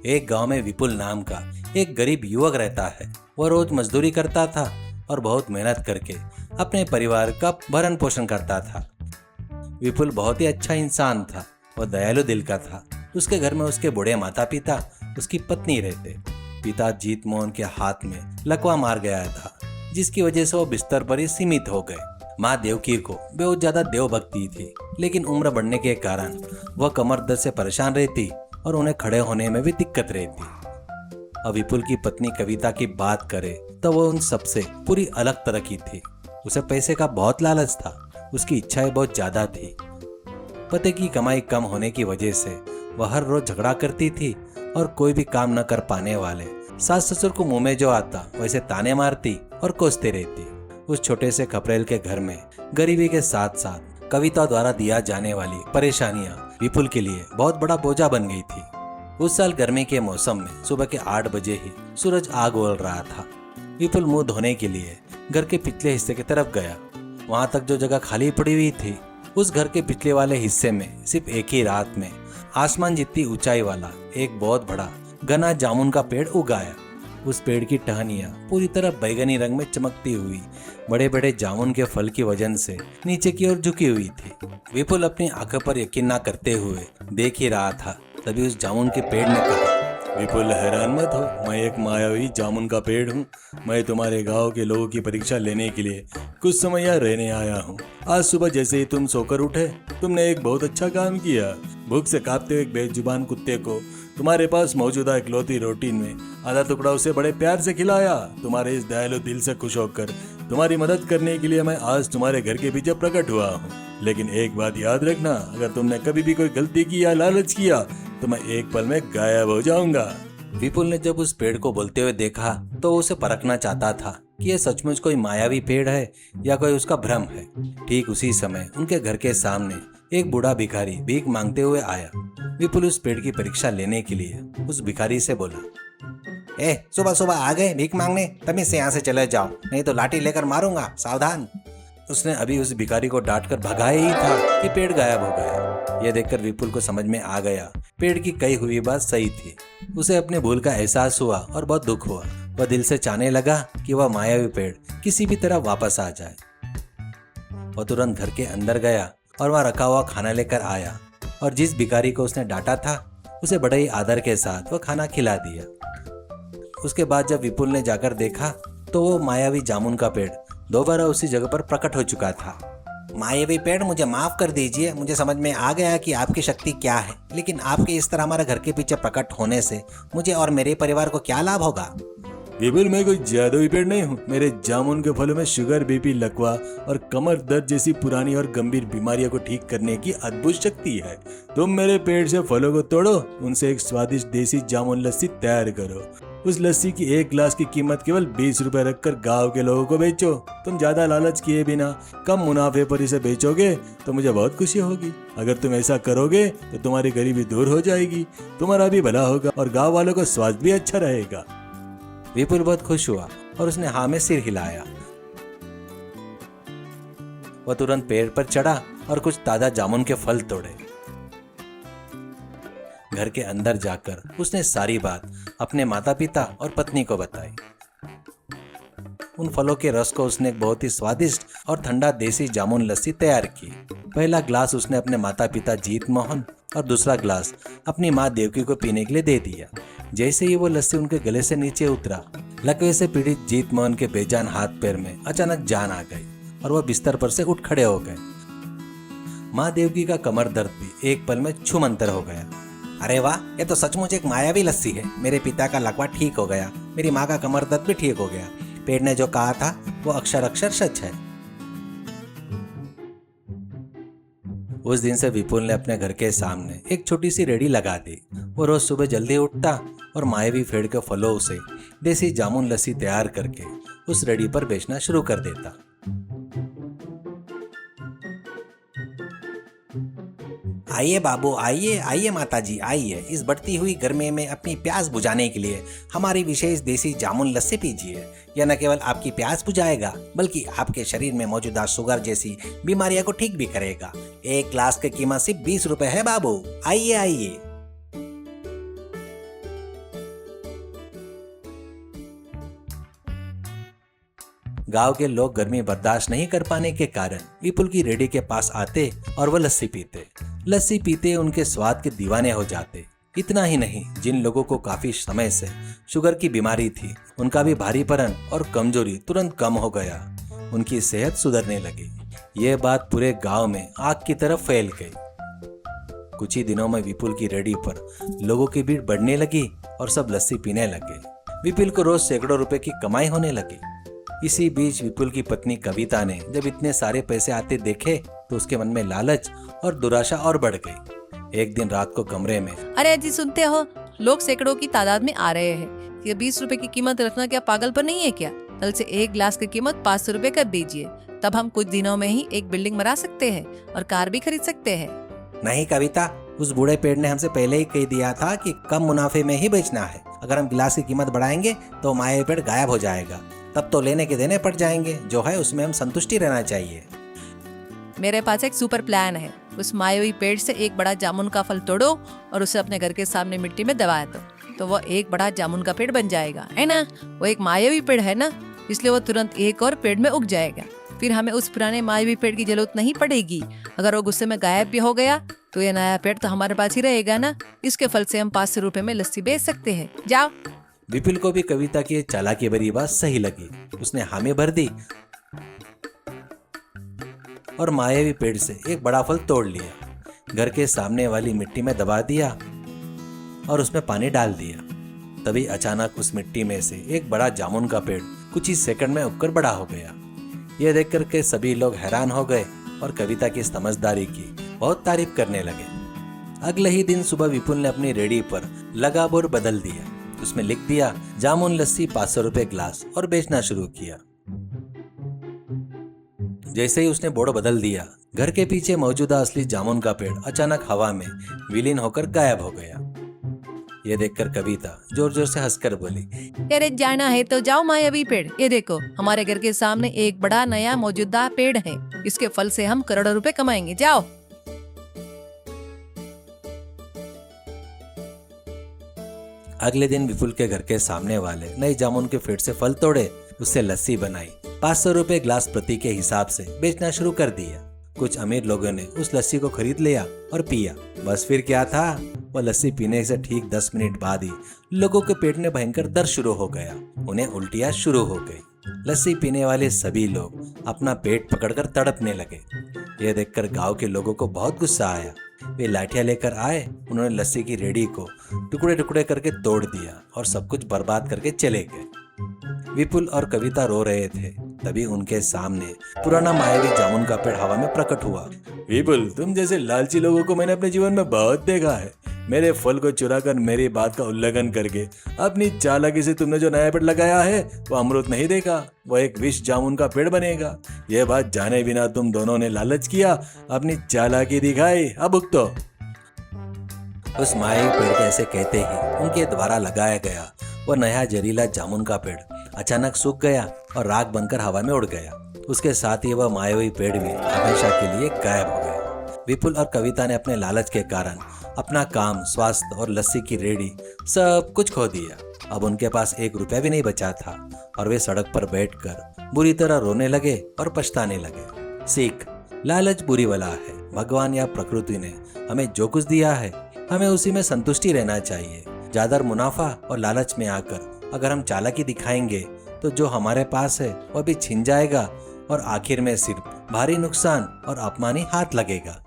एक गांव में विपुल नाम का एक गरीब युवक रहता है। वह रोज मजदूरी करता था और बहुत मेहनत करके अपने परिवार का भरण पोषण करता था। विपुल बहुत ही अच्छा इंसान था। वह दयालु दिल का था। उसके घर में उसके बूढ़े माता पिता, उसकी पत्नी रहते। पिता जीत मोहन के हाथ में लकवा मार गया था, जिसकी वजह से वो बिस्तर पर ही सीमित हो गए। माँ देवकी को बहुत ज्यादा देवभक्ति थी, लेकिन उम्र बढ़ने के कारण वह कमर दर्द से परेशान रहती और उन्हें खड़े होने में भी दिक्कत रहती। अब विपुल की पत्नी कविता की बात करे तो वह उन सबसे पूरी अलग तरह की थी। उसे पैसे का बहुत लालच था। उसकी इच्छाएं बहुत ज्यादा थी। पति की कमाई कम होने की वजह से वह हर रोज झगड़ा करती थी और कोई भी काम न कर पाने वाले सास ससुर को मुंह में जो आता वैसे ताने मारती और कोसते रहती। उस छोटे से खपरेल के घर में गरीबी के साथ साथ कविता द्वारा दिया जाने वाली परेशानियां विपुल के लिए बहुत बड़ा बोझा बन गई थी। उस साल गर्मी के मौसम में सुबह के 8 बजे ही सूरज आग उगल रहा था। विपुल मुंह धोने के लिए घर के पिछले हिस्से की तरफ गया। वहां तक जो जगह खाली पड़ी हुई थी, उस घर के पिछले वाले हिस्से में सिर्फ एक ही रात में आसमान जितनी ऊंचाई वाला एक बहुत बड़ा घना जामुन का पेड़ उगाया। उस पेड़ की टहनियां पूरी तरह बैगनी रंग में चमकती हुई बड़े बड़े जामुन के फल की वजन से नीचे की ओर झुकी हुई थी। विपुल अपनी आंखों पर यकीन न करते हुए देख ही रहा था। तभी उस जामुन के पेड़ ने कहा, विपुल हैरान मत हो, मैं एक मायावी जामुन का पेड़ हूँ। मैं तुम्हारे गांव के लोगों की परीक्षा लेने के लिए कुछ समय यहाँ रहने आया हूँ। आज सुबह जैसे ही तुम सोकर उठे, तुमने एक बहुत अच्छा काम किया। भूख से कांपते हुए एक बेजुबान कुत्ते को तुम्हारे पास मौजूदा इकलौती रोटी में आधा टुकड़ा उसे बड़े प्यार से खिलाया। तुम्हारे इस दयालु दिल से खुश होकर तुम्हारी मदद करने के लिए मैं आज तुम्हारे घर के पीछे प्रकट हुआ हूँ। लेकिन एक बात याद रखना, अगर तुमने कभी भी कोई गलती की या लालच किया तो मैं एक पल में गायब हो जाऊंगा। विपुल ने जब उस पेड़ को बोलते हुए देखा तो वो उसे परखना चाहता था कि यह सचमुच कोई मायावी पेड़ है या कोई उसका भ्रम है। ठीक उसी समय उनके घर के सामने एक बूढ़ा भिखारी भीख मांगते हुए आया। विपुल उस पेड़ की परीक्षा लेने के लिए उस भिखारी से बोला, सुबह सुबह आ गए भीख मांगने? तभी से यहाँ से चले जाओ, नहीं तो लाठी लेकर मारूंगा, सावधान। उसने अभी उस भिखारी को डांटकर भगाया ही था कि पेड़ गायब हो गया। यह देखकर विपुल को समझ में आ गया, पेड़ की कही हुई बात सही थी। उसे अपने भूल का एहसास हुआ और बहुत दुख हुआ। वह दिल से चाहने लगा कि वह मायावी पेड़ किसी भी तरह वापस आ जाए। वह तुरंत घर के अंदर गया और वहाँ रखा हुआ खाना लेकर आया और जिस भिखारी को उसने डांटा था उसे बड़े ही आदर के साथ वह खाना खिला दिया। उसके बाद जब विपुल ने जाकर देखा तो वो मायावी जामुन का पेड़ दोबारा उसी जगह पर प्रकट हो चुका था। मायावी पेड़, मुझे माफ कर दीजिए। मुझे समझ में आ गया कि आपकी शक्ति क्या है, लेकिन आपके इस तरह हमारे घर के पीछे प्रकट होने से मुझे और मेरे परिवार को क्या लाभ होगा? विपुल, मैं कोई जादुई पेड़ नहीं हूँ। मेरे जामुन के फलों में शुगर, बीपी, लकवा और कमर दर्द जैसी पुरानी और गंभीर बीमारियों को ठीक करने की अद्भुत शक्ति है। तुम मेरे पेड़ से फलों को तोड़ो, उनसे एक स्वादिष्ट देसी जामुन लस्सी तैयार करो। उस लस्सी की एक गिलास की कीमत केवल 20 रुपए रखकर गांव के लोगों को बेचो। तुम ज्यादा लालच किए बिना कम मुनाफे पर इसे बेचोगे तो मुझे बहुत खुशी होगी। अगर तुम ऐसा करोगे तो तुम्हारी गरीबी दूर हो जाएगी, तुम्हारा भी भला होगा और गांव वालों का स्वास्थ्य भी अच्छा रहेगा। विपुल बहुत खुश हुआ और उसने हाँ में सिर हिलाया। वह तुरंत पेड़ पर चढ़ा और कुछ ताजा जामुन के फल तोड़े। घर के अंदर जाकर उसने सारी बात अपने माता पिता और पत्नी को बताई। उन फलों के रस को उसने एक बहुत ही स्वादिष्ट और ठंडा देसी जामुन लस्सी तैयार की। पहला ग्लास उसने अपने माता पिता जीत मोहन और दूसरा ग्लास अपनी माँ देवकी को पीने के लिए दे दिया। जैसे ही वो लस्सी उनके गले से नीचे उतरा, लकवे से पीड़ित जीत मोहन के बेजान हाथ पैर में अचानक जान आ गई और वह बिस्तर पर से उठ खड़े हो गए। माँ देवकी का कमर दर्द भी एक पल में छूमंतर हो गया। अरे वाह, ये तो सचमुच एक मायावी लस्सी है। मेरे पिता का लकवा ठीक हो गया, मेरी माँ का कमर दर्द भी ठीक हो गया। पेड़ ने जो कहा था वो अक्षर अक्षर सच है। उस दिन से विपुल ने अपने घर के सामने एक छोटी सी रेहड़ी लगा दी। वो रोज सुबह जल्दी उठता और मायावी पेड़ के फलों से देसी जामुन लस्सी तैयार करके उस रेहड़ी पर बेचना शुरू कर देता। आइए बाबू, आइए आइए माताजी, आइए। इस बढ़ती हुई गर्मी में अपनी प्यास बुझाने के लिए हमारी विशेष देसी जामुन लस्सी पीजिए। यह न केवल आपकी प्यास बुझाएगा बल्कि आपके शरीर में मौजूदा शुगर जैसी बीमारियों को ठीक भी करेगा। एक ग्लास की कीमत सिर्फ 20 रुपए है बाबू, आइए आइए। गांव के लोग गर्मी बर्दाश्त नहीं कर पाने के कारण विपुल की रेडी के पास आते और वो लस्सी पीते। लस्सी पीते उनके स्वाद के दीवाने हो जाते। इतना ही नहीं, जिन लोगों को काफी समय से शुगर की बीमारी थी, उनका भी भारीपन और कमजोरी तुरंत कम हो गया। उनकी सेहत सुधरने लगी। ये बात पूरे गांव में आग की तरफ फैल गई। कुछ ही दिनों में विपुल की रेडी पर लोगों की भीड़ बढ़ने लगी और सब लस्सी पीने लगे। विपुल को रोज सैकड़ों रुपए की कमाई होने लगी। इसी बीच विपुल की पत्नी कविता ने जब इतने सारे पैसे आते देखे तो उसके मन में लालच और दुराशा और बढ़ गई। एक दिन रात को कमरे में, अरे जी सुनते हो, लोग सैकड़ों की तादाद में आ रहे हैं। ये 20 रुपए की कीमत रखना क्या पागलपन नहीं है क्या? कल से एक गिलास की कीमत 500 रुपए कर दीजिए, तब हम कुछ दिनों में ही एक बिल्डिंग बना सकते हैं और कार भी खरीद सकते हैं। नहीं कविता, उस बूढ़े पेड़ ने हमसे पहले ही कह दिया था कि कम मुनाफे में ही बेचना है। अगर हम गिलास की कीमत बढ़ाएंगे तो माया पेड़ गायब हो जाएगा, तब तो लेने के देने पड़ जाएंगे। जो है उसमें हम संतुष्टि रहना चाहिए। मेरे पास एक सुपर प्लान है। उस मायावी पेड़ से एक बड़ा जामुन का फल तोड़ो और उसे अपने घर के सामने मिट्टी में दबा दो, तो वो एक बड़ा जामुन का पेड़ बन जाएगा, है ना? वो एक मायावी पेड़ है ना, इसलिए वो तुरंत एक और पेड़ में उग जाएगा। फिर हमें उस पुराने मायावी पेड़ की जरूरत नहीं पड़ेगी। अगर वो गुस्से में गायब भी हो गया तो ये नया पेड़ तो हमारे पास ही रहेगा ना। इसके फल से हम 500 रुपए में लस्सी बेच सकते हैं। जाओ। विपुल को भी कविता की चालाकी भरी बात सही लगी। उसने हामी भर दी और मायावी पेड़ से एक बड़ा फल तोड़ लिया, घर के सामने वाली मिट्टी में दबा दिया और उसमें पानी डाल दिया। तभी अचानक उस मिट्टी में से एक बड़ा जामुन का पेड़ कुछ ही सेकंड में उगकर बड़ा हो गया। यह देख करके सभी लोग हैरान हो गए और कविता की समझदारी की बहुत तारीफ करने लगे। अगले ही दिन सुबह विपुल ने अपनी रेडी पर लगा बोर्ड बदल दिया। उसमें लिख दिया जामुन लस्सी 500 रुपए गिलास और बेचना शुरू किया। जैसे ही उसने बोर्ड बदल दिया, घर के पीछे मौजूदा असली जामुन का पेड़ अचानक हवा में विलीन होकर गायब हो गया। ये देखकर कविता जोर जोर से हंसकर बोली, अरे जाना है तो जाओ मायावी पेड़। ये देखो, हमारे घर के सामने एक बड़ा नया मौजूदा पेड़ है। इसके फल से हम करोड़ों रुपए कमाएंगे। जाओ। अगले दिन विपुल के घर के सामने वाले नए जामुन के पेड़ से फल तोड़े, उससे लस्सी बनाई, 500 रुपए गिलास प्रति के हिसाब से बेचना शुरू कर दिया। कुछ अमीर लोगों ने उस लस्सी को खरीद लिया और पिया। बस फिर क्या था, वह लस्सी पीने से ठीक 10 मिनट बाद ही लोगों के पेट में भयंकर दर्द शुरू हो गया। उन्हें उल्टियां शुरू हो गई। लस्सी पीने वाले सभी लोग अपना पेट पकड़कर तड़पने लगे। यह देखकर गांव के लोगों को बहुत गुस्सा आया। वे लाठियां लेकर आए। उन्होंने लस्सी की रेडी को टुकड़े टुकड़े करके तोड़ दिया और सब कुछ बर्बाद करके चले गए। विपुल और कविता रो रहे थे। तभी उनके सामने पुराना मायावी जामुन का पेड़ हवा में प्रकट हुआ। विपुल, तुम जैसे लालची लोगों को मैंने अपने जीवन में बहुत देखा है। मेरे फल को चुराकर मेरी बात का उल्लंघन करके अपनी चालाकी से तुमने जो नया पेड़ लगाया है वो अमृत नहीं देगा, वो एक विष जामुन का पेड़ बनेगा। यह बात जाने बिना तुम दोनों ने लालच किया, अपनी चालाकी दिखाई, अब भुगतो। उस मायावी पेड़ के ऐसे कहते ही उनके द्वारा लगाया गया वो नया जहरीला जामुन का पेड़ अचानक सूख गया और राख बनकर हवा में उड़ गया। उसके साथ ही वह मायावी पेड़ भी हमेशा के लिए गायब हो गया। विपुल और कविता ने अपने लालच के कारण अपना काम, स्वास्थ्य और लस्सी की रेडी सब कुछ खो दिया। अब उनके पास 1 रुपया भी नहीं बचा था और वे सड़क पर बैठकर बुरी तरह रोने लगे और पछताने लगे। सीख, लालच बुरी बला है। भगवान या प्रकृति ने हमें जो कुछ दिया है, हमें उसी में संतुष्टि रहना चाहिए। ज्यादा मुनाफा और लालच में आकर अगर हम चालाकी दिखाएंगे तो जो हमारे पास है वह भी छिन जाएगा और आखिर में सिर्फ भारी नुकसान और अपमान ही हाथ लगेगा।